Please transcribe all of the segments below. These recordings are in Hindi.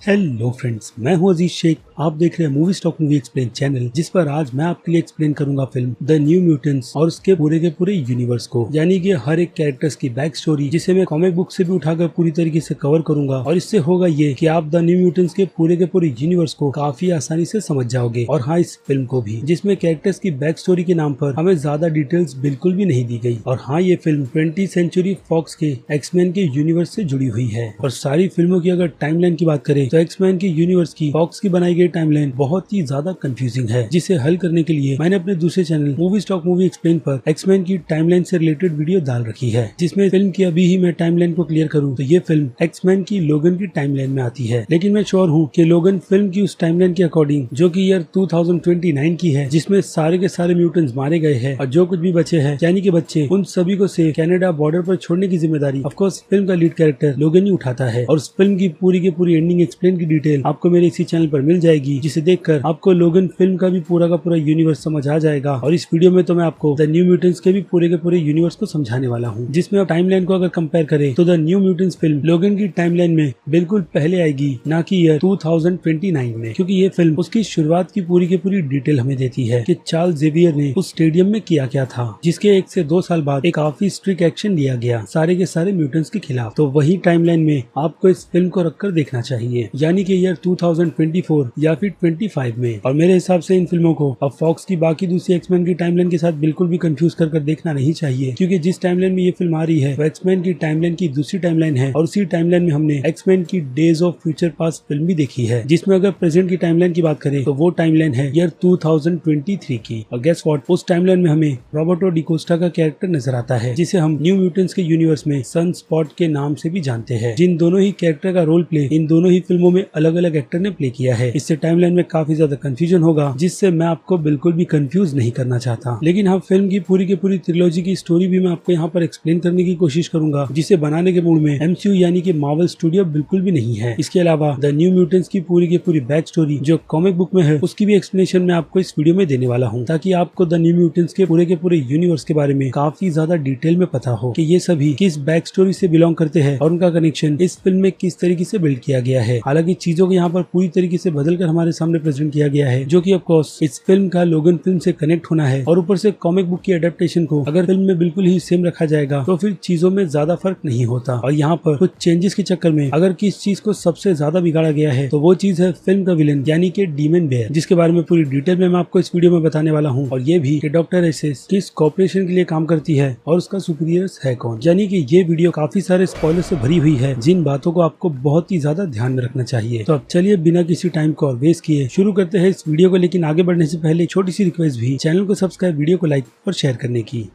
हेलो फ्रेंड्स, मैं हूं अजीज शेख। आप देख रहे हैं movie stock movie explain channel, जिस पर आज मैं आपके लिए एक्सप्लेन करूंगा फिल्म द न्यू म्यूटेंट्स और उसके पूरे के पूरे यूनिवर्स को, यानी कि हर एक कैरेक्टर्स की बैक स्टोरी, जिसे मैं कॉमिक बुक से भी उठाकर पूरी तरीके से कवर करूंगा। और इससे होगा ये कि आप द न्यू म्यूटेंट्स के पूरे यूनिवर्स को काफी आसानी से समझ जाओगे। और हाँ, इस फिल्म को भी, जिसमें कैरेक्टर्स की बैक स्टोरी के नाम पर हमें ज्यादा डिटेल्स बिल्कुल भी नहीं दी गई। और हाँ, ये फिल्म 20th सेंचुरी फॉक्स के एक्समैन के यूनिवर्स से जुड़ी हुई है। और सारी फिल्मों की अगर टाइमलाइन की बात करें तो एक्समैन की यूनिवर्स की फॉक्स की बनाई गई टाइमलाइन बहुत ही ज्यादा कंफ्यूजिंग है, जिसे हल करने के लिए मैंने अपने दूसरे channel movie stock movie explain पर एक्समैन की टाइमलाइन से रिलेटेड वीडियो डाल रखी है, जिसमें फिल्म की अभी ही मैं टाइमलाइन को क्लियर करूं तो ये फिल्म एक्समैन की लोगन की टाइमलाइन में आती है। लेकिन मैं श्योर हूं कि लोगन फिल्म की उस टाइमलाइन के अकॉर्डिंग, जो कि ईयर 2029 की है, जिसमें सारे के सारे म्यूटेंट्स मारे गए हैं और जो कुछ भी बचे हैं यानी कि बच्चे, उन सभी को से कनाडा बॉर्डर पर छोड़ने की जिम्मेदारी ऑफ कोर्स फिल्म का लीड कैरेक्टर लोगन ही उठाता है। और उस फिल्म की पूरी एंडिंग एक्सप्लेन की डिटेल आपको मेरे इसी चैनल पर मिल जाएगी, जिसे देखकर आपको लोगन फिल्म का भी पूरा यूनिवर्स समझ आ जाएगा। और इस वीडियो में तो मैं आपको द न्यू म्यूटेंट्स के भी पूरे यूनिवर्स को समझाने वाला हूँ, जिसमें आप टाइमलाइन को अगर कंपेयर करें तो द न्यू म्यूटेंट्स फिल्म लोगन की टाइमलाइन में बिल्कुल पहले आएगी, ना कि ईयर 2029 में, क्योंकि ये फिल्म उसकी शुरुआत की पूरी डिटेल हमें देती है कि चार्ल्स जेवियर ने उस स्टेडियम में किया क्या था, जिसके 1 से 2 साल बाद एक काफी स्ट्रिक्ट एक्शन लिया गया सारे के सारे म्यूटेंट्स के खिलाफ। तो वही टाइमलाइन में आपको इस फिल्म को रखकर देखना चाहिए, यानी कि ईयर 2024 या फिर 25 में। और मेरे हिसाब से इन फिल्मों को अब फॉक्स की बाकी दूसरी एक्समैन की टाइमलाइन के साथ बिल्कुल भी कंफ्यूज कर देखना नहीं चाहिए, क्योंकि जिस टाइमलाइन में ये फिल्म आ रही है वो एक्समैन की टाइमलाइन की दूसरी टाइमलाइन है। और उसी टाइमलाइन में हमने एक्समैन की days of future past film भी देखी है, जिसमें अगर प्रेजेंट की टाइमलाइन की बात करें तो वो टाइमलाइन है ईयर 2023 की। और गेस व्हाट, उस टाइमलाइन में हमें रॉबर्टो डिकोस्टा का कैरेक्टर नजर आता है, जिसे हम न्यू म्यूटेंट्स के यूनिवर्स में सन स्पॉट के नाम से भी जानते हैं। जिन दोनों ही कैरेक्टर का रोल प्ले इन दोनों ही फिल्मों में अलग अलग एक्टर ने प्ले किया है। इससे टाइमलाइन में काफी ज्यादा कंफ्यूजन होगा, जिससे मैं आपको बिल्कुल भी कंफ्यूज नहीं करना चाहता। लेकिन हाँ, फिल्म की पूरी ट्रिलॉजी की स्टोरी भी मैं आपको यहाँ पर एक्सप्लेन करने की कोशिश करूंगा, जिसे बनाने के मूड में एमसीयू यानी कि मार्वल स्टूडियो बिल्कुल भी नहीं है। इसके अलावा द न्यू म्यूटेंट्स की पूरी बैक स्टोरी जो कॉमिक बुक में है, उसकी भी एक्सप्लेनेशन मैं आपको इस वीडियो में देने वाला हूँ, ताकि आपको द न्यू म्यूटेंट्स के पूरे यूनिवर्स के बारे में काफी ज्यादा डिटेल में पता हो कि ये सभी किस बैक स्टोरी से बिलोंग करते हैं और उनका कनेक्शन इस फिल्म में किस तरीके से बिल्ड किया गया है। हालांकि चीजों को यहाँ पर पूरी तरीके से बदलकर हमारे सामने प्रेजेंट किया गया है, जो कि ऑफ कोर्स इस फिल्म का लोगन फिल्म से कनेक्ट होना है। और ऊपर से कॉमिक बुक की एडेप्टेशन को अगर फिल्म में बिल्कुल ही सेम रखा जाएगा तो फिर चीजों में ज्यादा फर्क नहीं होता। और यहाँ पर कुछ चेंजेस के चक्कर में अगर किस चीज को सबसे ज्यादा बिगाड़ा गया है तो वो चीज है फिल्म का विलन, यानी कि डीमन बेयर, जिसके बारे में पूरी डिटेल में मैं आपको इस वीडियो में बताने वाला हूँ। और ये भी कि डॉक्टर एसेस किस कॉर्पोरेशन के लिए काम करती है और उसका सुपीरियर्स है कौन। यानी कि ये वीडियो काफी सारे स्पॉइलर से भरी हुई है, जिन बातों को आपको बहुत ही ज्यादा ध्यान में रखना चाहिए। तो अब चलिए बिना किसी टाइम को और वेस्ट किए शुरू करते हैं इस वीडियो को। लेकिन आगे बढ़ने से पहले छोटी सी रिक्वेस्ट भी, चैनल को सब्सक्राइब, वीडियो को लाइक और शेयर करने की।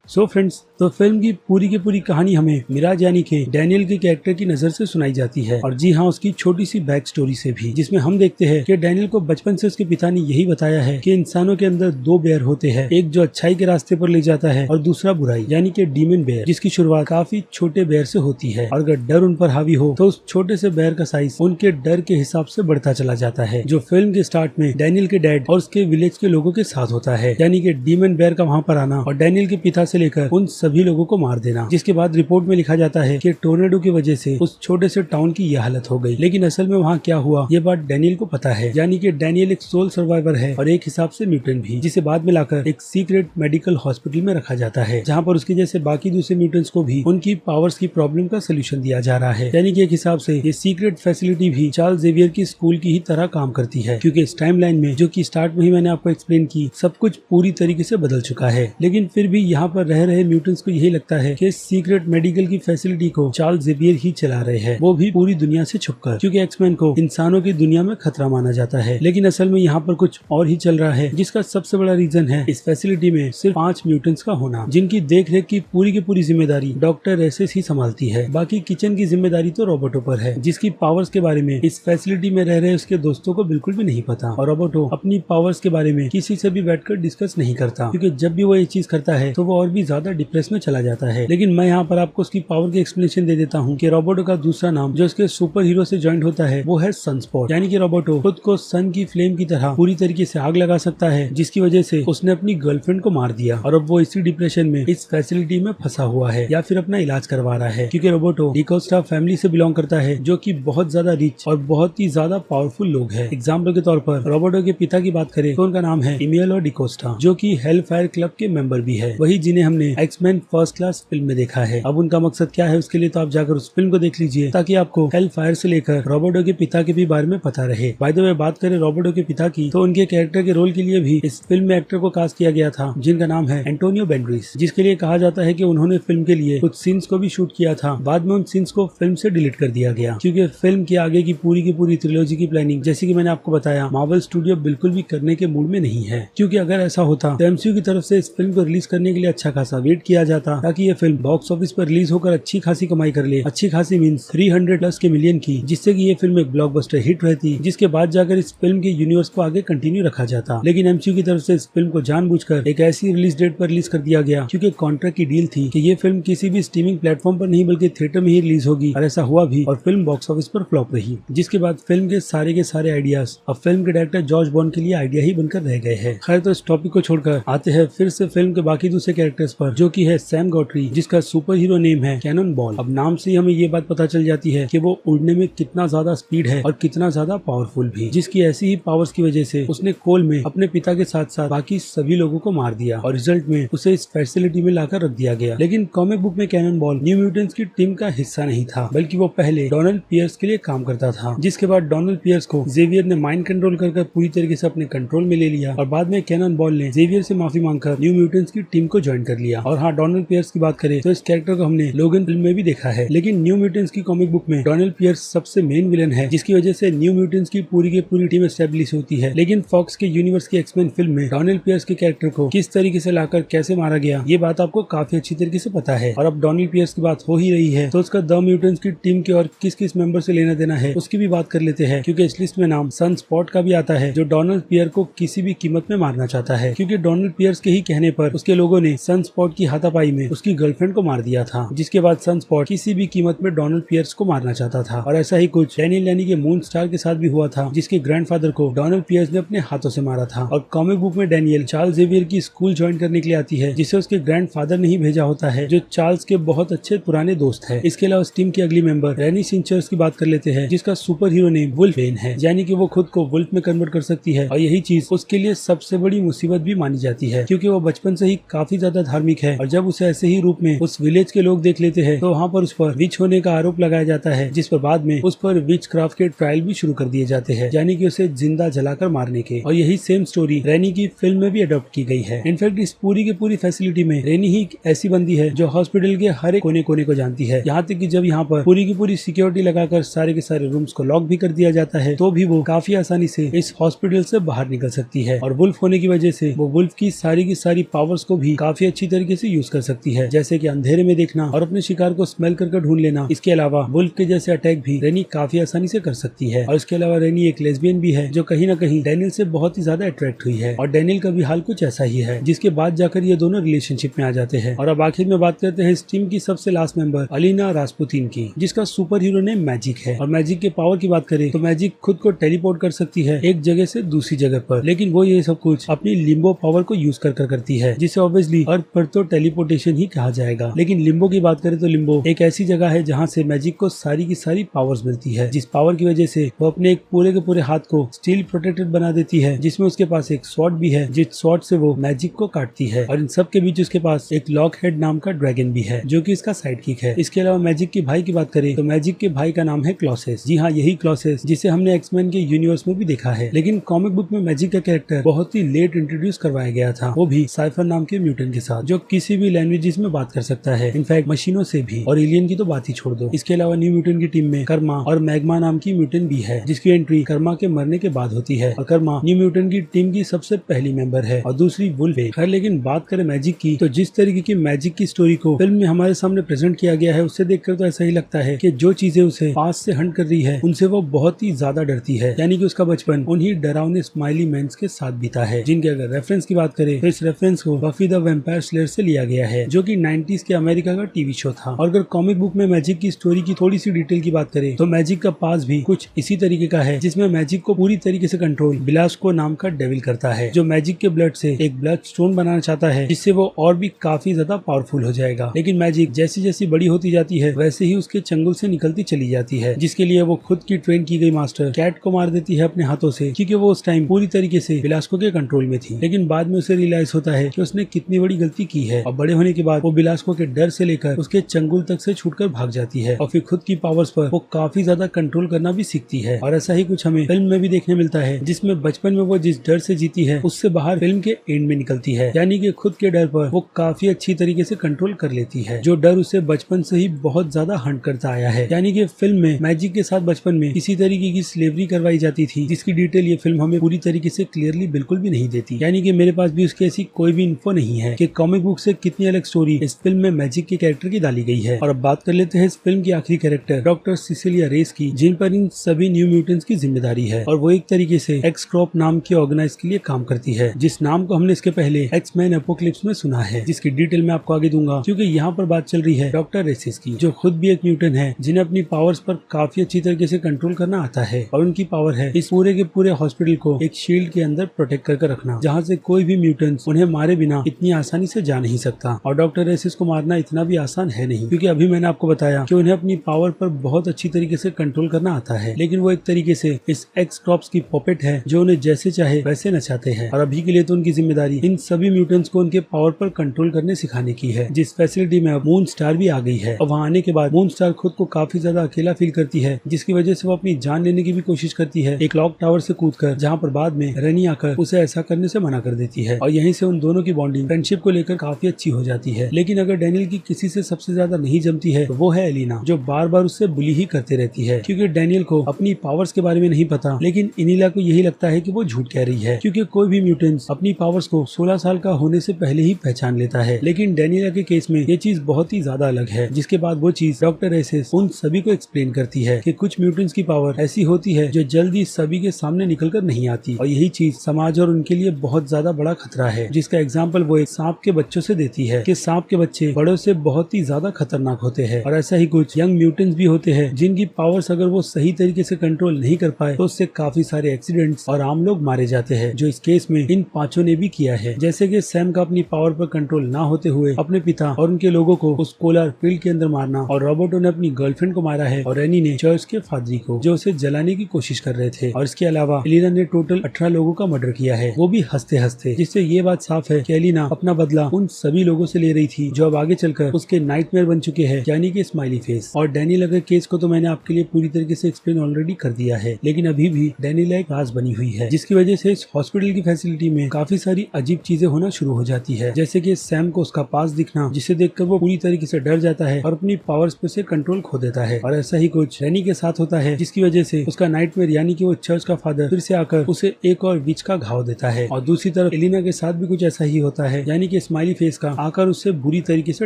सो फ्रेंड्स, तो फिल्म की पूरी कहानी हमें मिराज यानी कि डैनियल के कैरेक्टर की नजर से सुनाई जाती है। और जी हाँ, उसकी छोटी सी बैक स्टोरी से भी, जिसमें हम देखते हैं कि डैनियल को बचपन से उसके पिता ने यही बताया है कि इंसानों के अंदर 2 बेयर होते हैं, एक जो अच्छाई के रास्ते पर ले जाता है और दूसरा बुराई यानी कि डीमन बेयर, जिसकी शुरुआत काफी छोटे बेयर से होती है। और अगर डर उन पर हावी हो तो उस छोटे से बेयर का साइज उनके डर के हिसाब से बढ़ता चला जाता है, जो फिल्म के स्टार्ट में डैनियल के डैड और उसके विलेज के लोगों के साथ होता है। यानी कि डीमन बेयर का वहाँ पर आना और डैनियल के पिता से लेकर उन सभी लोगों को मार देना, जिसके बाद रिपोर्ट में लिखा जाता है कि टोर्नेडो की वजह से उस छोटे से टाउन की यह हालत हो गई। लेकिन असल में वहाँ क्या हुआ ये बात डैनियल को पता है, यानी कि डैनियल एक सोल सर्वाइवर है और एक हिसाब से म्यूटेंट भी, जिसे बाद में लाकर एक सीक्रेट मेडिकल हॉस्पिटल में रखा जाता है, जहाँ पर उसके जैसे बाकी दूसरे म्यूटेंट्स को भी उनकी पावर्स की प्रॉब्लम का सोल्यूशन दिया जा रहा है। यानी कि एक हिसाब से ये सीक्रेट फैसिलिटी भी चार्ल्स जेवियर की स्कूल की ही तरह काम करती है, क्योंकि इस टाइमलाइन में, जो कि स्टार्ट में ही मैंने आपको एक्सप्लेन की, सब कुछ पूरी तरीके से बदल चुका है। लेकिन फिर भी यहाँ पर रह रहे म्यूटेंट्स को यही लगता है कि सीक्रेट मेडिकल की फैसिलिटी को चार्ल्स जेवियर ही चला रहे हैं, वो भी पूरी दुनिया से छुपकर, क्योंकि एक्समैन को इंसानों की दुनिया में खतरा माना जाता है। लेकिन असल में यहाँ पर कुछ और ही चल रहा है, जिसका सबसे बड़ा रीजन है इस फैसिलिटी में सिर्फ 5 म्यूटेंट्स का होना, जिनकी देखरेख की पूरी जिम्मेदारी डॉक्टर एसेस ही संभालती है। बाकी किचन की जिम्मेदारी तो रोबोटो पर है, जिसकी पावर्स के बारे में इस फैसिलिटी में रह रहे उसके दोस्तों को बिल्कुल भी नहीं पता। और रोबोटो अपनी पावर्स के बारे में किसी से भी बैठकर डिस्कस नहीं करता, क्योंकि जब भी वो ये चीज करता है तो वो और भी ज्यादा डिप्रेस में चला जाता है। लेकिन मैं यहाँ पर आपको उसकी पावर की एक्सप्लेनेशन दे देता हूँ कि रोबोटो का दूसरा नाम जो उसके सुपर हीरो से ज्वाइंट होता है वो है सनस्पॉट। यानी कि रोबोटो खुद को सन की फ्लेम की तरह पूरी तरीके से आग लगा सकता है, जिसकी वजह से उसने अपनी गर्लफ्रेंड को मार दिया और अब वो इसी डिप्रेशन में इस फैसिलिटी में फंसा हुआ है या फिर अपना इलाज करवा रहा है, क्योंकि रोबोटो डिकोस्टा फैमिली से बिलोंग करता है जो कि बहुत ज्यादा रिच और बहुत ही ज्यादा पावरफुल लोग हैं। एग्जाम्पल के तौर पर रोबोटो के पिता की बात करें तो उनका नाम है इमियल डिकोस्टा, जो कि हेल फायर क्लब के मेंबर भी है, वही जिन्हें हमने एक्समैन फर्स्ट क्लास फिल्म में देखा है। अब उनका मकसद क्या है उसके लिए तो आप जाकर उस फिल्म को देख लीजिए ताकि आपको हेल फायर से लेकर रोबोटो के पिता के भी बारे में पता रहे। बाय द वे बात करें रोबोटो के पिता की तो उनके कैरेक्टर के रोल के लिए भी इस फिल्म में एक्टर को कास्ट किया गया था जिनका नाम है एंटोनियो बैंडेरास, जिसके लिए कहा जाता है कि उन्होंने फिल्म के लिए कुछ सीन्स को भी शूट किया था। बाद में उन सीन्स को फिल्म से डिलीट कर दिया गया क्योंकि फिल्म के आगे की पूरी ट्रिलॉजी की प्लानिंग जैसे कि मैंने आपको बताया मार्वल स्टूडियो बिल्कुल भी करने के मूड में नहीं है, क्योंकि अगर ऐसा होता तो एमसीयू की तरफ से इस फिल्म को रिलीज करने के लिए अच्छा खासा वेट किया जाता ताकि ये फिल्म बॉक्स ऑफिस पर रिलीज होकर अच्छी खासी कमाई कर ले। अच्छी खासी मींस 300 प्लस के मिलियन की, जिससे कि ये फिल्म एक ब्लॉकबस्टर हिट रहती, जिसके बाद जाकर इस फिल्म के यूनिवर्स को आगे कंटिन्यू रखा जाता। लेकिन एमसीयू की तरफ से इस फिल्म को जानबूझकर एक ऐसी रिलीज डेट पर रिलीज कर दिया गया क्योंकि कॉन्ट्रैक्ट की डील थी कि ये फिल्म किसी भी स्ट्रीमिंग प्लेटफॉर्म पर नहीं बल्कि थिएटर में ही रिलीज होगी, और ऐसा हुआ भी और फिल्म बॉक्स ऑफिस पर फ्लॉप रही, जिसके बाद फिल्म के सारे आइडियाज अब फिल्म के डायरेक्टर जॉर्ज बॉर्न के लिए आइडिया ही बनकर रह गए हैं। खैर तो इस टॉपिक को छोड़कर आते हैं फिर से फिल्म के बाकी दूसरे कैरेक्टर्स पर, जो कि है सैम गॉटरी, जिसका सुपर हीरो नेम है कैनन बॉल। अब नाम से हमें ये बात पता चल जाती है कि वो उड़ने में कितना ज्यादा स्पीड है और कितना ज्यादा पावरफुल भी, जिसकी ऐसी ही पावर्स की वजह से उसने कोल में अपने पिता के साथ साथ बाकी सभी लोगों को मार दिया और रिजल्ट में उसे इस फैसिलिटी में लाकर रख दिया गया। लेकिन कॉमिक बुक में कैनन बॉल न्यू म्यूटेंट्स की टीम का हिस्सा नहीं था, बल्कि वो पहले डोनाल्ड पियर्स के लिए काम करता था, जिसके बाद डोनाल्ड पियर्स को जेवियर ने माइंड कंट्रोल कर पूरी तरीके से अपने कंट्रोल में ले लिया और बाद में कैनन बॉल ने जेवियर से माफी मांगकर न्यू म्यूटेंट्स की टीम को ज्वाइन कर लिया। और हाँ, डोनाल्ड पियर्स की बात करें तो इस कैरेक्टर को हमने लोगन फिल्म में भी देखा है, लेकिन न्यू म्यूटेंट्स की कॉमिक बुक में डोनाल्ड पियर्स सबसे मेन विलन है, जिसकी वजह से न्यू म्यूटेंट्स की पूरी टीम एस्टेब्लिश होती है। लेकिन फॉक्स के यूनिवर्स की एक्समैन फिल्म में डोनाल्ड पियर्स के कैरेक्टर को किस तरीके से लाकर कैसे मारा गया ये बात आपको काफी अच्छी तरीके से पता है। और अब डोनाल्ड पियर्स की बात हो ही रही है तो उसका द म्यूटेंट्स की टीम के और किस किस मेंबर से लेना देना है उसकी भी बात कर लेते हैं, क्योंकि इस लिस्ट में नाम सनस्पॉट का भी आता है, जो डोनाल्ड पियर को किसी भी कीमत में मारना चाहता है, क्योंकि डोनाल्ड पियर्स के ही कहने पर उसके लोगों ने सनस्पॉट की हाथापाई में उसकी गर्लफ्रेंड को मार दिया था, जिसके बाद सनस्पॉट किसी भी कीमत में डोनाल्ड पियर्स को मारना चाहता था। और ऐसा ही कुछ डैनियल यानी कि मून स्टार के साथ भी हुआ था, जिसके ग्रैंडफादर को डोनाल्ड पियर्स ने अपने हाथों से मारा था। और कॉमिक बुक में डैनियल चार्ल्स जेवियर की स्कूल ज्वाइन करने के लिए आती है, जिसे उसके ग्रैंडफादर ने ही भेजा होता है, जो चार्ल्स के बहुत अच्छे पुराने दोस्त है। इसके अलावा टीम की अगली मेंबर रैनी सिंचर्स की बात कर लेते हैं, जिसका सुपर हीरो नेम वुल्फरेन है, यानी कि वो खुद को वुल्फ में कन्वर्ट कर सकती है। और यही चीज उसके लिए सबसे बड़ी मुसीबत भी मानी जाती है, क्योंकि वो बचपन से ही काफी ज्यादा धार्मिक है और जब उसे ऐसे ही रूप में उस विलेज के लोग देख लेते हैं तो वहाँ पर उस पर विच होने का आरोप लगाया जाता है, जिस पर बाद में उस पर विच क्राफ्ट के ट्रायल भी शुरू कर दिए जाते हैं, यानी कि उसे जिंदा जलाकर मारने के। और यही सेम स्टोरी रैनी की फिल्म में भी अडॉप्ट की गई है। इनफैक्ट इस पूरी फैसिलिटी में रैनी ही ऐसी बंदी है जो हॉस्पिटल के हर एक कोने को जानती है, यहाँ तक कि जब यहाँ पर पूरी की पूरी सिक्योरिटी लगाकर सारे के सारे रूम्स को लॉक भी कर दिया जाता है तो भी वो काफी आसानी से इस हॉस्पिटल से बाहर निकल सकती है। और वुल्फ होने की वजह से वो वुल्फ की सारी पावर्स को भी काफी अच्छी तरीके से यूज कर सकती है, जैसे कि अंधेरे में देखना और अपने शिकार को स्मेल करके ढूंढ लेना। इसके अलावा वुल्फ के जैसे अटैक भी रेनी काफी आसानी से कर सकती है। और इसके अलावा रेनी एक लेस्बियन भी है, जो कहीं ना कहीं डैनियल से बहुत ही ज्यादा अट्रैक्ट हुई है, और डैनियल का भी हाल कुछ ऐसा ही है, जिसके बाद जाकर ये दोनों रिलेशनशिप में आ जाते हैं। और अब आखिर में बात करते हैं इस टीम की सबसे लास्ट मेंबर अलीना रास्पुतीन की, जिसका सुपर हीरो नेम मैजिक है। और मैजिक के पावर की बात करें तो मैजिक खुद को टेलीपोर्ट कर सकती है एक जगह से दूसरी जगह पर, लेकिन वो ये सब कुछ अपनी लिम्बो पावर को यूज कर करती है, जिसे ऑब्वियसली अर्थ पर तो टेलीपोर्टेशन ही कहा जाएगा। लेकिन लिम्बो की बात करें तो लिम्बो एक ऐसी जगह है जहाँ से मैजिक को सारी की सारी पावर्स मिलती है, जिस पावर की वजह से वो अपने एक पूरे के पूरे हाथ को स्टील प्रोटेक्टेड बना देती है, जिसमें उसके पास एक स्वॉर्ड भी है, जिस स्वॉर्ड से वो मैजिक को काटती है। और इन सब के बीच उसके पास एक लॉक हेड नाम का ड्रैगन भी है, जो कि इसका साइड किक है। इसके अलावा मैजिक के भाई की बात करें तो मैजिक के भाई का नाम है क्लॉसेस। जी हाँ, यही क्लॉसेस जिसे हमने एक्समैन के यूनिवर्स में भी देखा है। लेकिन कॉमिक बुक में मैजिक का कैरेक्टर बहुत ही लेट इंट्रोड्यूस करवाया गया था, वो भी साइफर नाम के म्यूटेंट के साथ, जो किसी भी लैंग्वेजेस में बात कर सकता है, इनफैक्ट मशीनों से भी। और एलियन की तो बात ही छोड़ दो। इसके अलावा न्यू म्यूटेंट की टीम में कर्मा और मैग्मा नाम की म्यूटेंट भी है, जिसकी एंट्री कर्मा के मरने के बाद होती है। और कर्मा न्यू म्यूटेंट की टीम की सबसे पहली मेंबर है और दूसरी वुल्फ है। खैर, लेकिन बात करें मैजिक की तो जिस तरीके की मैजिक की स्टोरी को फिल्म में हमारे सामने प्रेजेंट किया गया है, उससे देखकर तो ऐसा ही लगता है कि जो चीजें उसे पास से हंट कर रही है उनसे वो बहुत ही ज्यादा डरती है, यानी कि उसका बचपन उन्हीं डरावने स्माइली मैन्स के साथ बीता है, जिनके अगर रेफरेंस की बात करें तो इस रेफरेंस को बफी द वैम्पायर स्लेयर से लिया गया है, जो कि 90s के अमेरिका का टीवी शो था। और अगर कॉमिक बुक में मैजिक की स्टोरी की थोड़ी सी डिटेल की बात करें तो मैजिक का पास भी कुछ इसी तरीके का है, जिसमें मैजिक को पूरी तरीके से कंट्रोल बिलास्को नाम का डेविल करता है, जो मैजिक के ब्लड से एक ब्लड स्टोन बनाना चाहता है, जिससे वो और भी काफी ज्यादा पावरफुल हो जाएगा। लेकिन मैजिक जैसी जैसी बड़ी होती जाती है वैसे ही उसके चंगुल से निकलती चली जाती है, जिसके लिए वो खुद की ट्रेन की गई मास्टर कैट को मार देती है अपने हाथों से, क्योंकि वो उस टाइम पूरी तरीके से बिलास्को के कंट्रोल में थी। लेकिन बाद में उसे रियलाइज होता है कि उसने कितनी बड़ी गलती की है, और बड़े होने के बाद वो बिलास्को के डर से लेकर उसके चंगुल तक से छूटकर भाग जाती है, और फिर खुद की पावर्स पर वो काफी ज्यादा कंट्रोल करना भी सीखती है। और ऐसा ही कुछ हमें फिल्म में भी देखने मिलता है, जिसमें बचपन में वो जिस डर से जीती है उससे बाहर फिल्म के एंड में निकलती है, यानी कि खुद के डर पर वो काफी अच्छी तरीके से कंट्रोल कर लेती है, जो डर उसे बचपन से ही बहुत ज्यादा हंट करता आया है। यानी कि फिल्म में मैजिक के साथ बचपन में किसी तरीके की स्लेवरी करवाई जाती थी, जिसकी डिटेल ये फिल्म हमें पूरी तरीके से क्लियरली बिल्कुल भी नहीं देती। यानी कि मेरे पास भी उसकी ऐसी कोई भी इन्फो नहीं है कि कॉमिक बुक से कितनी अलग स्टोरी इस फिल्म में मैजिक के कैरेक्टर की डाली गई है। और अब बात कर लेते हैं इस फिल्म की आखिरी कैरेक्टर डॉक्टर सिसिलिया रेस की, जिन पर इन सभी न्यू म्यूटेंट्स की जिम्मेदारी है, और वो एक तरीके से एक्स क्रॉप नाम की ऑर्गेनाइज के लिए काम करती है, जिस नाम को हमने इसके पहले एक्स-मैन एपोक्लिप्स में सुना है, जिसकी डिटेल मैं आपको आगे दूंगा, क्योंकि यहाँ पर बात चल रही है डॉक्टर रेसिस की, जो खुद भी एक म्यूटेंट है, जिन्हें अपनी पावर्स पर काफी अच्छी तरीके से कंट्रोल करना आता है। और उनकी पावर है इस पूरे के पूरे हॉस्पिटल को एक शील्ड के अंदर प्रोटेक्ट करके रखना, जहाँ से कोई भी म्यूटेंट्स उन्हें मारे बिना इतनी आसानी से जा नहीं सकता। और डॉक्टर रेसिस को मारना इतना भी आसान है नहीं, क्योंकि अभी मैंने आपको बताया कि उन्हें अपनी पावर पर बहुत अच्छी तरीके से कंट्रोल करना आता है, लेकिन वो एक तरीके से इस एक्स क्रॉप्स की पॉपेट है, जो उन्हें जैसे चाहे वैसे नचाते हैं। और अभी के लिए तो उनकी जिम्मेदारी इन सभी म्यूटेंट्स को उनके पावर पर कंट्रोल करने सिखाने की है, जिस फैसिलिटी में अब मून स्टार भी आ गई है। और वहाँ आने के बाद मून स्टार खुद को काफी ज्यादा अकेला फील करती है, जिसकी वजह से वो अपनी जान लेने की भी कोशिश करती है एक लॉक टावर से कूदकर, जहाँ पर बाद में रनी आकर उसे ऐसा करने से मना कर देती है। और यहीं से उन दोनों की बॉन्डिंग फ्रेंडशिप को लेकर काफी अच्छी हो जाती है। लेकिन अगर डैनियल की किसी से सबसे ज्यादा नहीं जमती है तो वो है एलिना, जो बार बार उससे बुली ही करते रहती है, क्योंकि डैनियल को अपनी पावर्स के बारे में नहीं पता, लेकिन इनिला को यही लगता है कि वो झूठ कह रही है, क्योंकि कोई भी म्यूटेंट्स अपनी पावर्स को 16 साल का होने से पहले ही पहचान लेता है। लेकिन डैनियला के केस में ये चीज बहुत ही ज्यादा अलग है, जिसके बाद वो चीज डॉक्टर रेसिस उन सभी को एक्सप्लेन करती है कि कुछ म्यूटेंट्स की पावर ऐसी होती है जो जल्दी सभी के सामने निकलकर नहीं आती, और यही चीज समाज और उनके लिए बहुत ज्यादा बड़ा खतरा है, जिसका एग्जाम्पल वो एक सांप के बच्चों से देती है कि सांप के बच्चे बड़ों से बहुत ही ज्यादा खतरनाक होते हैं। और ऐसा ही कुछ यंग म्यूटेंट्स भी होते हैं, जिनकी पावर्स अगर वो सही तरीके से कंट्रोल नहीं कर पाए तो उससे काफी सारे एक्सीडेंट्स और आम लोग मारे जाते हैं, जो इस केस में इन पांचों ने भी किया है। जैसे कि सैम का अपनी पावर पर कंट्रोल ना होते हुए अपने पिता और उनके लोगों को उस पोलर फील्ड के अंदर मारना, और रॉबर्टो ने अपनी गर्लफ्रेंड को मारा है, और रेनी ने चर्च के फादरी को, जो उसे जलाने की कोशिश कर रहे थे। और इसके अलावा एलिना ने टोटल 18 लोगों का मर्डर किया है, वो भी हंसते हंसते, जिससे ये बात साफ है कि एलिना अपना बदला उन सभी लोगों से ले रही थी जो अब आगे चलकर उसके नाइटमेयर बन चुके हैं, यानी कि स्माइली फेस। और डैनियल अगर केस को तो मैंने आपके लिए पूरी तरीके से एक्सप्लेन ऑलरेडी कर दिया है, लेकिन अभी भी डैनियल एक राज बनी हुई है, जिसकी वजह से इस हॉस्पिटल की फैसिलिटी में काफी सारी अजीब चीजें होना शुरू हो जाती है। जैसे कि सैम को उसका पास दिखना, जिसे देखकर वो पूरी तरीके से डर जाता है और अपनी पावर्स पे से कंट्रोल खो देता है। और ऐसा ही कुछ रेनी के साथ होता है, जिसकी वजह से उसका नाइटमेयर यानी कि वो चर्च का फादर फिर से आकर उसे एक और विच का घाव देता है। और दूसरी तरफ एलिना के साथ भी कुछ ऐसा ही होता है, यानी कि स्माइली फेस का आकर उससे बुरी तरीके से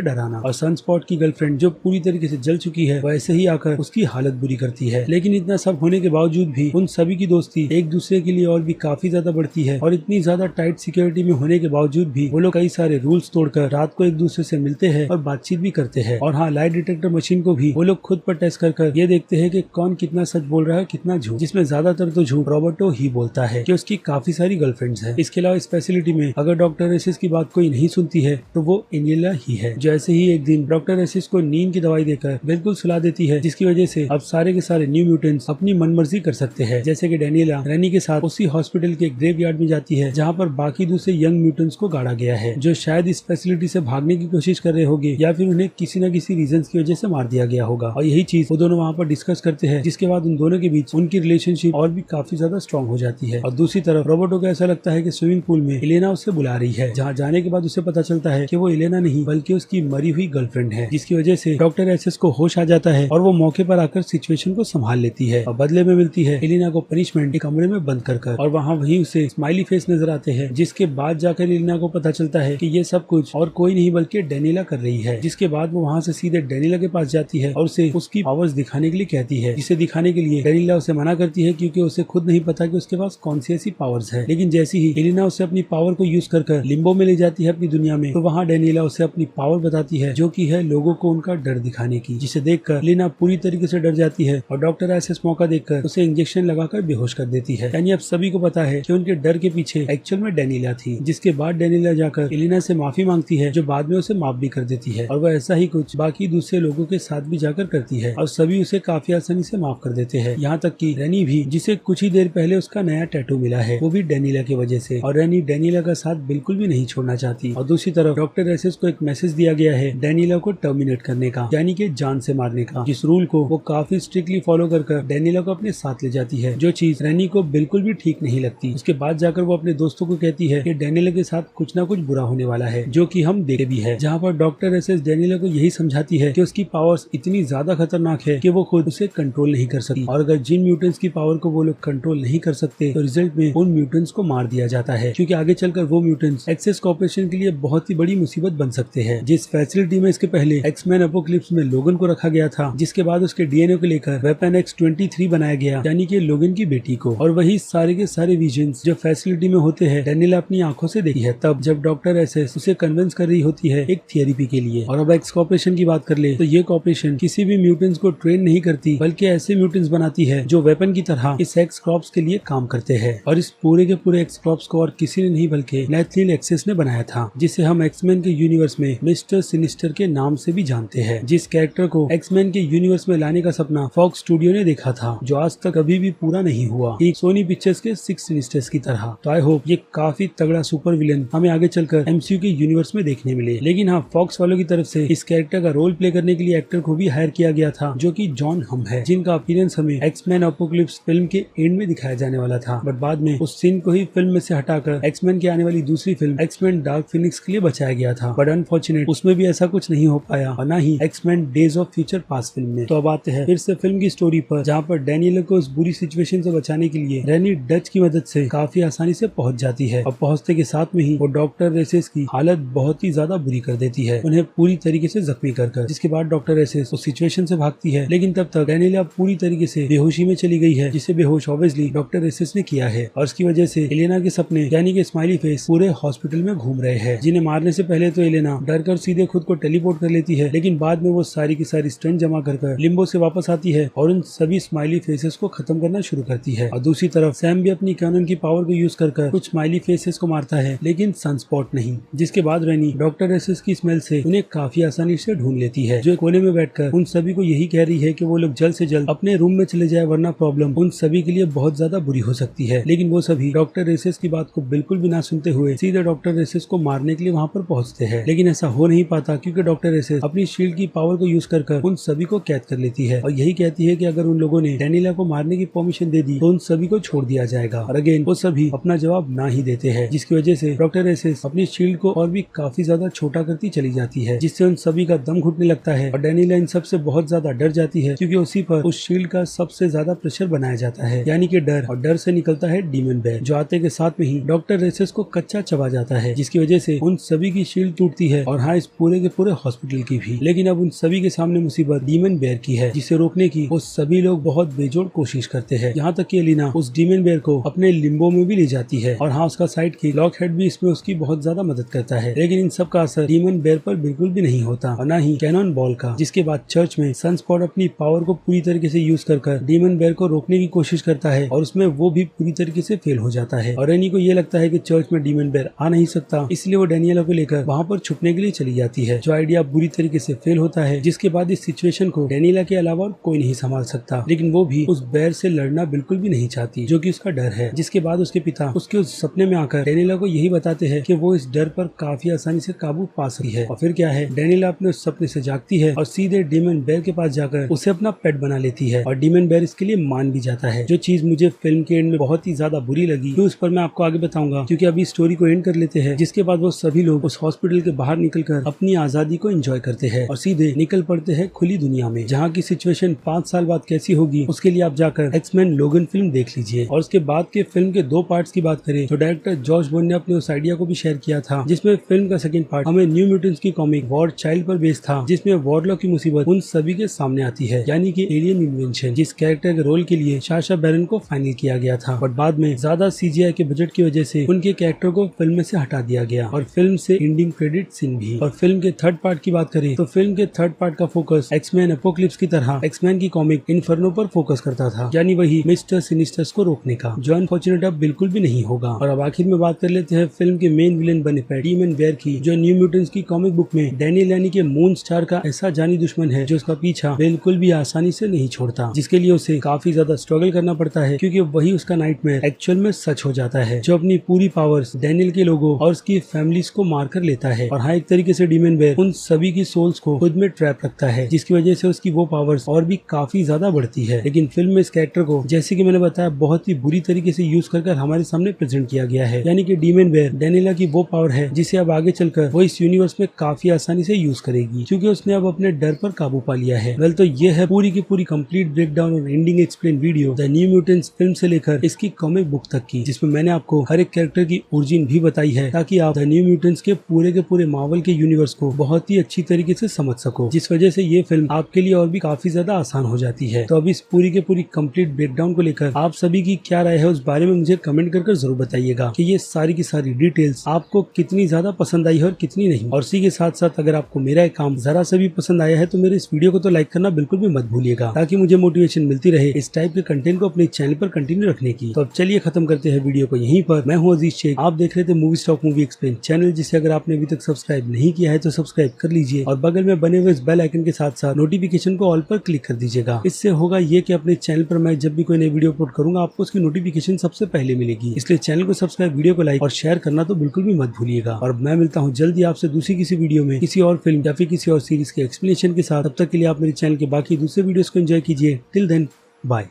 डराना। और सनस्पॉट की गर्लफ्रेंड जो पूरी तरीके से जल चुकी है, वो ऐसे ही आकर उसकी हालत बुरी करती है। लेकिन इतना सब होने के बावजूद भी उन सभी की दोस्ती एक दूसरे के लिए और भी काफी ज्यादा बढ़ती है, और इतनी ज्यादा टाइट सिक्योरिटी में होने के बावजूद भी वो लोग कई सारे रूल्स तोड़कर रात को एक दूसरे से मिलते हैं और बातचीत भी करते हैं। और हाँ, लाइट डिटेक्टर मशीन को भी वो लोग खुद पर टेस्ट कर ये देखते हैं कि कौन कितना सच बोल रहा है, कितना झूठ, जिसमें ज्यादातर तो झूठ रॉबर्टो ही बोलता है कि उसकी काफी सारी गर्लफ्रेंड्स हैं। इसके अलावा इस फैसिलिटी में अगर डॉक्टर रेसिस की बात कोई नहीं सुनती है तो वो एनिला ही है, जो ऐसे ही एक दिन डॉक्टर रेसिस को नींद की दवाई देकर बिल्कुल सुला देती है, जिसकी वजह से अब सारे के सारे न्यू म्यूटेंट्स अपनी मनमर्जी कर सकते हैं। जैसे कि डैनियला रेनी के साथ उसी हॉस्पिटल के ग्रेवयार्ड में जाती है, जहाँ पर बाकी दूसरे यंग म्यूटेंट्स को गाड़ा गया है, जो शायद इस फैसिलिटी से भागने की कोशिश कर रहे होंगे, या फिर उन्हें किसी न किसी रीजन की वजह से मार दिया गया होगा। और यही चीज वो दोनों वहाँ पर डिस्कस करते हैं, जिसके बाद उन दोनों के बीच उनकी रिलेशनशिप और भी काफी ज्यादा स्ट्रॉन्ग हो जाती है। और दूसरी तरफ रॉबर्टो को ऐसा लगता है कि स्विमिंग पूल में एलेना उसे बुला रही है, जहाँ जाने के बाद उसे पता चलता है कि वो एलेना नहीं बल्कि उसकी मरी हुई गर्लफ्रेंड है, जिसकी वजह से डॉक्टर एसेस को होश आ जाता है और वो मौके पर आकर सिचुएशन को संभाल लेती है। और बदले में मिलती है एलेना को पनिशमेंट एक कमरे में बंद कर, और वहाँ वही उसे स्माइली फेस नजर आते हैं, जिसके बाद जाकर एलेना को पता चलता है कि ये सब कुछ और कोई नहीं बल्कि डैनियला कर रही है। जिसके बाद वो वहाँ से सीधे डैनियला के पास जाती है और उसे उसकी पावर्स दिखाने के लिए कहती है, जिसे दिखाने के लिए डैनियला उसे मना करती है, क्योंकि उसे खुद नहीं पता कि उसके पास कौन सी ऐसी पावर्स है। लेकिन जैसी ही एलेना उसे अपनी पावर को यूज कर लिम्बो में ले जाती है अपनी दुनिया में, तो वहाँ डेनिला उसे अपनी पावर बताती है, जो कि है लोगों को उनका डर दिखाने की, जिसे देखकर एलिना पूरी तरीके से डर जाती है और डॉक्टर एसेस मौका देखकर उसे इंजेक्शन लगाकर बेहोश कर देती है। यानी अब सभी को पता है कि उनके डर के पीछे एक्चुअल में डेनिला थी, जिसके बाद डेनिला जाकर एलिना से माफी मांगती है, जो बाद में उसे माफ भी कर देती है और वह ऐसा ही कुछ बाकी दूसरे लोगों के साथ भी जाकर करती है और सभी उसे काफी आसानी से माफ कर देते हैं। यहाँ तक कि रेनी भी, जिसे कुछ ही देर पहले उसका नया टैटू मिला है, वो भी डेनिला की वजह से, और रेनी डेनिला का साथ बिल्कुल भी नहीं छोड़ना चाहती। और दूसरी तरफ डॉक्टर एसेस को एक मैसेज दिया गया है डेनिला को टर्मिनेट करने का, यानी कि जान से मारने का, जिस रूल को वो काफी स्ट्रिक्टली फॉलो कर डेनिला को अपने साथ ले जाती है, जो चीज रेनी को बिल्कुल भी ठीक नहीं लगती। उसके बाद जाकर वो अपने दोस्तों को कहती है कि डेनिला के साथ कुछ ना कुछ बुरा होने वाला है, जो कि हम देखे भी है, जहाँ पर डॉक्टर एसेस डेनिला को यही समझाती है कि उसकी पावर्स इतनी ज्यादा खतरनाक है कि वो खुद उसे कंट्रोल नहीं कर सकती, और अगर जिन म्यूटेंट्स की पावर को वो लोग कंट्रोल नहीं कर सकते तो रिजल्ट में उन म्यूटेंट्स को मार दिया जाता है, क्योंकि आगे चलकर वो म्यूटेंट्स एक्सेस कॉर्पोरेशन के लिए बहुत ही बड़ी मुसीबत बन सकते हैं। जिस फैसिलिटी में इसके पहले एक्समैन अपोकलिप्स में लोगन को रखा गया था, जिसके बाद उसके डीएनए को लेकर वेपन X-23 बनाया गया, यानी कि लोगन की बेटी को, और वही सारे के सारे विजन्स जो फैसिलिटी में होते हैं डेनिला अपनी आंखों से देखी है, तब जब डॉक्टर एसेस उसे कन्विंस कर रही होती है एक थेरेपी के लिए। और अब एक्स कॉर्पोरेशन की बात कर ले तो ये कॉर्पोरेशन किसी भी म्यूटेंट्स को ट्रेन नहीं करती, बल्कि ऐसे म्यूटेंट्स बनाती है जो वेपन की तरह इस एक्स क्रॉप्स के लिए काम करते हैं। और इस पूरे के पूरे एक्स क्रॉप्स को और किसी ने नहीं बल्कि नेथनिल एक्सेस ने बनाया था, जिसे हम एक्समैन के यूनिवर्स में मिस्टर सिनिस्टर के नाम से भी जानते हैं, जिस कैरेक्टर को एक्समैन के यूनिवर्स में लाने का सपना फॉक्स स्टूडियो ने देखा था, जो आज तक अभी भी पूरा नहीं हुआ, एक सोनी पिक्चर्स के 6 सिनिस्टर्स की तरह। तो आई होप ये काफी तगड़ा सुपर विलन हमें आगे चलकर एमसीयू के यूनिवर्स में देखने मिले। लेकिन हाँ, फॉक्स वालों की तरफ से इस कैरेक्टर का रोल प्ले करने के लिए एक्टर को भी हायर किया गया था, जो कि जॉन हम है, जिनका अपीयरेंस हमें एक्समैन अपोकलिप्स फिल्म के एंड में दिखाया जाने वाला था, बट बाद में उस सीन को ही फिल्म में से हटाकर एक्समैन की आने वाली दूसरी फिल्म एक्समैन डार्क फिनिक्स के लिए बचाया गया था। बट अनफॉर्चुनेट उसमें भी ऐसा कुछ नहीं हो पाया, और न ही X Men days of future past film में। तो अब आते हैं फिर से फिल्म की स्टोरी पर, जहाँ पर डेनियल को उस बुरी सिचुएशन से बचाने के लिए रेनी डच की मदद से काफी आसानी से पहुंच जाती है, और पहुंचते के साथ में ही वो डॉक्टर एसेस की हालत बहुत ही ज्यादा बुरी कर देती है, उन्हें पूरी तरीके से जख्मी कर। जिसके बाद डॉक्टर एसेस उस सिचुएशन से भागती है, लेकिन तब तक डेनिला पूरी तरीके से बेहोशी में चली गई है, जिसे बेहोश ऑब्वियसली डॉक्टर एसेस ने किया है, और इसकी वजह से एलेना के सपने यानी कि स्माइली फेस पूरे हॉस्पिटल में घूम रहे हैं, जिन्हें मारने से पहले तो एलेना डर कर सीधे खुद को टेलीपोर्ट कर लेती है, लेकिन बाद में वो सारी की सारी स्ट्रेंथ जमा कर लिम्बो से वापस आती है और उन सभी स्माइली फेसेस को खत्म करना शुरू करती है। और दूसरी तरफ सैम भी अपनी कैनन की पावर को यूज कर कुछ स्माइली फेसेस को मारता है, लेकिन सनस्पॉट नहीं। जिसके बाद रेनी डॉक्टर एसेस की स्मेल से उन्हें काफी आसानी से ढूंढ लेती है, जो कोने में बैठकर उन सभी को यही कह रही है कि वो लोग जल्द से जल्द अपने रूम में चले जाए, वरना प्रॉब्लम उन सभी के लिए बहुत ज्यादा बुरी हो सकती है। लेकिन वो सभी डॉक्टर एसेस की बात को बिल्कुल भी ना सुनते हुए सीधे डॉक्टर एसेस को मारने के लिए वहाँ पर पहुँचते हैं, लेकिन ऐसा हो नहीं पाता, क्योंकि डॉक्टर एसेस अपनी शील्ड की पावर को यूज कर उन सभी को कैद कर लेती है, और यही कहती है कि अगर उन लोगों ने डेनिला को मारने की परमिशन दे दी तो उन सभी को छोड़ दिया जाएगा। और अगेन वो सभी अपना जवाब ना ही देते हैं, जिसकी वजह से डॉक्टर एसेस अपनी शील्ड को और भी काफी ज्यादा छोटा करती चली जाती है, जिससे उन सभी का दम घुटने लगता है, और डेनिला इन सब से बहुत ज्यादा डर जाती है, क्योंकि उसी पर उस शील्ड का सबसे ज्यादा प्रेशर बनाया जाता है, यानी कि डर, और डर से निकलता है डीमन बेयर, जो आते के साथ में ही डॉक्टर एसेस को कच्चा चबा जाता है, जिसकी वजह से उन सभी की शील्ड टूटती है, और हाँ, इस पूरे के पूरे हॉस्पिटल की भी। लेकिन अब उन सभी के सामने मुसीबत डीमन बेयर की है, जिसे रोकने की वो सभी लोग बहुत बेजोड़ कोशिश करते हैं, यहाँ तक कि एलिना उस डीमन बेयर को अपने लिम्बो में भी ले जाती है, और हाँ, उसका साइड की लॉकहेड भी इसमें उसकी बहुत ज्यादा मदद करता है। लेकिन इन सब का असर डीमन बेयर पर बिल्कुल भी नहीं होता, और न ही कैनन बॉल का। जिसके बाद चर्च में सनस्पॉट अपनी पावर को पूरी तरीके से यूज कर डीमन बेयर को रोकने की कोशिश करता है, और उसमें वो भी पूरी तरीके से फेल हो जाता है, और रेनी को ये लगता है कि चर्च में डीमन बेयर आ नहीं सकता, इसलिए वो डेनियला को लेकर वहाँ पर छुपने के लिए चली जाती है, जो आइडिया बुरी तरीके से फेल होता है। जिसके बाद इस सिचुएशन को डेनियला के अलावा कोई नहीं संभाल सकता, लेकिन वो भी उस बेयर से लड़ना बिल्कुल भी नहीं चाहती, जो कि उसका डर है। जिसके बाद उसके पिता उसके उस सपने में आकर डेनियला को यही बताते हैं कि वो इस डर पर काफी आसानी से काबू पा सकती है। और फिर क्या है, डेनियला अपने उस सपने से जागती है और सीधे डीमन बेयर के पास जाकर उसे अपना पेट बना लेती है, और डीमन बेयर इसके लिए मान भी जाता है, जो चीज मुझे फिल्म के एंड में बहुत ही ज्यादा बुरी लगी, तो उस पर मैं आपको आगे बताऊंगा, क्योंकि अभी स्टोरी को एंड कर लेते हैं। जिसके बाद वो सभी लोग उस हॉस्पिटल के बाहर निकलकर अपनी आजादी को एंजॉय करते हैं और सीधे निकल पड़ते हैं खुली दुनिया में, जहाँ की सिचुएशन 5 साल बाद कैसी होगी उसके लिए आप जाकर एक्समैन लोगन फिल्म देख लीजिए। और उसके बाद के फिल्म के 2 पार्ट्स की बात करें तो डायरेक्टर जॉर्ज बोन ने अपने उस आइडिया को भी शेयर किया था, जिसमें फिल्म का सेकंड पार्ट हमें न्यू म्यूटेंट्स की कॉमिक वॉर चाइल्ड पर बेस्ड था, जिसमें वॉरलॉक की मुसीबत उन सभी के सामने आती है, यानी कि एलियन इन्वेंशन, जिस कैरेक्टर के रोल के लिए साशा बैरन को फाइनल किया गया था, बट बाद में ज्यादा सीजीआई के बजट की वजह से उनके कैरेक्टर को फिल्म में से हटा दिया गया, और फिल्म से एंडिंग क्रेडिट सीन भी। और फिल्म के थर्ड पार्ट की बात करें तो फिल्म के थर्ड पार्ट का फोकस एक्समैन एपोकलिप्स की तरह एक्समैन की कॉमिक इन्फर्नो पर फोकस करता था, यानी वही मिस्टर सिनिस्टर्स को रोकने का, जो अनफॉर्चुनेट अब बिल्कुल भी नहीं होगा। और अब आखिर में बात कर लेते हैं फिल्म के मेन विलेन बने पैटीमैन वेयर की, जो न्यू म्यूटेंट्स की कॉमिक बुक में डैनियल यानी कि मून स्टार का ऐसा जानी दुश्मन है जो उसका पीछा बिल्कुल भी आसानी से नहीं छोड़ता, जिसके लिए उसे काफी ज्यादा स्ट्रगल करना पड़ता है, क्योंकि वही उसका नाइटमेयर एक्चुअल में सच हो जाता है, जो अपनी पूरी पावर्स डैनियल के लोगों और उसकी फैमिलीज को मारकर लेता है। और हाँ, एक तरीके से डीमन वेयर उन सभी की सोल्स को खुद में ट्रैप रखता है, जिसकी वजह से उसकी वो पावर्स और भी काफी ज्यादा बढ़ती है। लेकिन फिल्म में इस कैरेक्टर को, जैसे कि मैंने बताया, बहुत ही बुरी तरीके से यूज कर हमारे सामने प्रेजेंट किया गया है, यानी कि डीमन वेयर डैनियला की वो पावर है जिसे अब आगे चलकर वो इस यूनिवर्स में काफी आसानी से यूज करेगी, क्योंकि उसने अब अपने डर पर काबू पा लिया है। वेल, तो ये है पूरी की पूरी कंप्लीट ब्रेकडाउन और ending explain video the new mutants film से लेकर इसकी कॉमिक बुक तक की, जिसमें मैंने आपको हर एक कैरेक्टर की ओरिजिन भी बताई है, ताकि आप द न्यू म्यूटेंट्स के पूरे मार्वल के यूनिवर्स को बहुत ही अच्छी तरीके से समझ सको, जिस वजह से ये फिल्म आपके लिए और भी काफी ज्यादा आसान हो जाती है। तो अब इस पूरी के पूरी कंप्लीट ब्रेकडाउन को लेकर आप सभी की क्या राय है उस बारे में मुझे कमेंट कर जरूर बताइएगा कि ये सारी की सारी डिटेल्स आपको कितनी ज्यादा पसंद आई है और कितनी नहीं। और इसी के साथ साथ अगर आपको मेरा एक काम जरा सा भी पसंद आया है तो मेरे इस वीडियो को तो लाइक करना बिल्कुल भी मत भूलिएगा, ताकि मुझे मोटिवेशन मिलती रहे इस टाइप के कंटेंट को अपने चैनल पर कंटिन्यू रखने की। तो अब चलिए खत्म करते हैं वीडियो को यहीं पर। मैं हूं अजीज शेख, आप देख रहे थे movie stock movie explain channel, जिसे अगर आपने अभी तक सब्सक्राइब नहीं किया है तो सब्सक्राइब कर लीजिए और बगल में बने हुए इस बेल आइकन के साथ साथ नोटिफिकेशन को ऑल पर क्लिक कर दीजिएगा। इससे होगा ये कि अपने चैनल पर मैं जब भी कोई नई वीडियो अपलोड करूंगा आपको उसकी नोटिफिकेशन सबसे पहले मिलेगी। इसलिए चैनल को सब्सक्राइब, वीडियो को लाइक और शेयर करना तो बिल्कुल भी मत भूलिएगा। और मैं मिलता हूँ जल्दी आपसे दूसरी किसी वीडियो में किसी और फिल्म या फिर किसी और सीरीज के एक्सप्लेनेशन के साथ। तब तक के लिए आप मेरे चैनल के बाकी दूसरे वीडियोस को एंजॉय कीजिए। Till then, bye.